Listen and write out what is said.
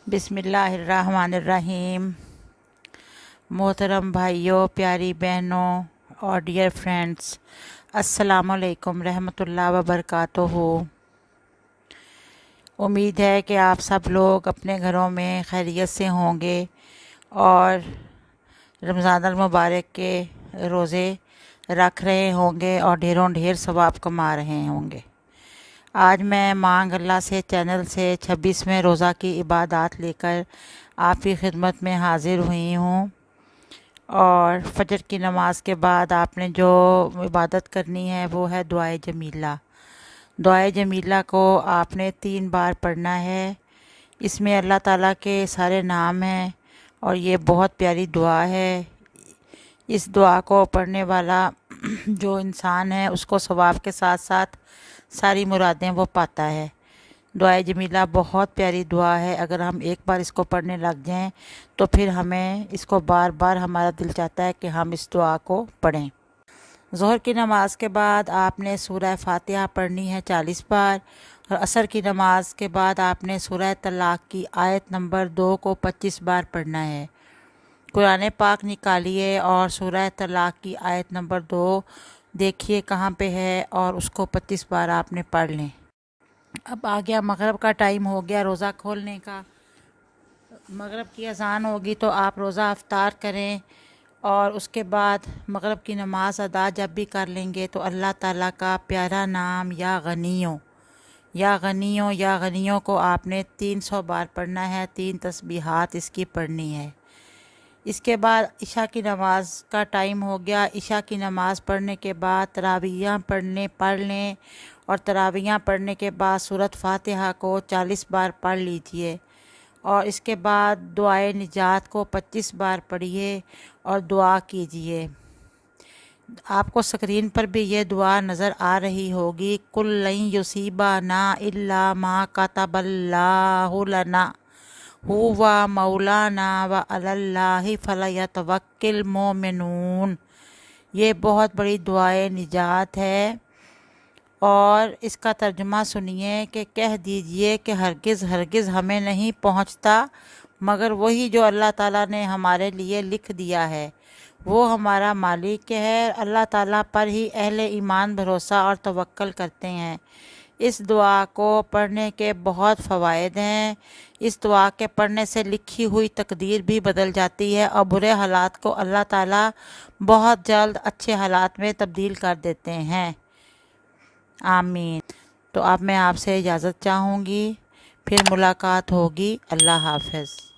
بسم اللہ الرحمن الرحیم۔ محترم بھائیوں، پیاری بہنوں اور ڈیئر فرینڈس، السلام علیکم رحمۃ اللہ وبرکاتہ۔ امید ہے کہ آپ سب لوگ اپنے گھروں میں خیریت سے ہوں گے اور رمضان المبارک کے روزے رکھ رہے ہوں گے اور ڈھیروں ڈھیر ثواب کما رہے ہوں گے۔ آج میں مانگ اللہ سے چینل سے 26ویں روزہ کی عبادات لے کر آپ کی خدمت میں حاضر ہوئی ہوں، اور فجر کی نماز کے بعد آپ نے جو عبادت کرنی ہے وہ ہے دعائے جمیلہ۔ دعائے جمیلہ کو آپ نے 3 بار پڑھنا ہے۔ اس میں اللہ تعالیٰ کے سارے نام ہیں اور یہ بہت پیاری دعا ہے۔ اس دعا کو پڑھنے والا جو انسان ہے اس کو ثواب کے ساتھ ساتھ ساری مرادیں وہ پاتا ہے۔ دعائے جمیلہ بہت پیاری دعا ہے۔ اگر ہم ایک بار اس کو پڑھنے لگ جائیں تو پھر ہمیں اس کو بار بار ہمارا دل چاہتا ہے کہ ہم اس دعا کو پڑھیں۔ ظہر کی نماز کے بعد آپ نے سورہ فاتحہ پڑھنی ہے 40 بار، اور عصر کی نماز کے بعد آپ نے سورہ طلاق کی آیت نمبر 2 کو 25 بار پڑھنا ہے۔ قرآن پاک نکالیے اور سورہ طلاق کی آیت نمبر 2 دیکھیے کہاں پہ ہے، اور اس کو 25 بار آپ نے پڑھ لیں۔ اب آ گیا مغرب کا ٹائم، ہو گیا روزہ کھولنے کا۔ مغرب کی اذان ہوگی تو آپ روزہ افطار کریں، اور اس کے بعد مغرب کی نماز ادا جب بھی کر لیں گے تو اللہ تعالیٰ کا پیارا نام یا غنیوں یا غنیوں یا غنیوں کو آپ نے 300 بار پڑھنا ہے۔ 3 تسبیحات اس کی پڑھنی ہے۔ اس کے بعد عشاء کی نماز کا ٹائم ہو گیا۔ عشاء کی نماز پڑھنے کے بعد تراویحاں پڑھ لیں، اور تراویحاں پڑھنے کے بعد سورۃ فاتحہ کو 40 بار پڑھ لیجئے، اور اس کے بعد دعائے نجات کو 25 بار پڑھیے اور دعا کیجئے۔ آپ کو اسکرین پر بھی یہ دعا نظر آ رہی ہوگی، قُل لَن یُصِیبَنَا إِلَّا مَا كَتَبَ اللَّهُ لَنَا هُوَ مَوْلَانَا وَعَلَى اللَّهِ فَلْيَتَوَکَّلِ الْمُؤْمِنُونَ۔ یہ بہت بڑی دعائے نجات ہے، اور اس کا ترجمہ سنیے کہ کہہ دیجئے کہ ہرگز ہرگز ہمیں نہیں پہنچتا مگر وہی جو اللہ تعالیٰ نے ہمارے لیے لکھ دیا ہے۔ وہ ہمارا مالک ہے، اللہ تعالیٰ پر ہی اہل ایمان بھروسہ اور توکل کرتے ہیں۔ اس دعا کو پڑھنے کے بہت فوائد ہیں۔ اس دعا کے پڑھنے سے لکھی ہوئی تقدیر بھی بدل جاتی ہے، اور برے حالات کو اللہ تعالیٰ بہت جلد اچھے حالات میں تبدیل کر دیتے ہیں۔ آمین۔ تو اب میں آپ سے اجازت چاہوں گی، پھر ملاقات ہوگی۔ اللہ حافظ۔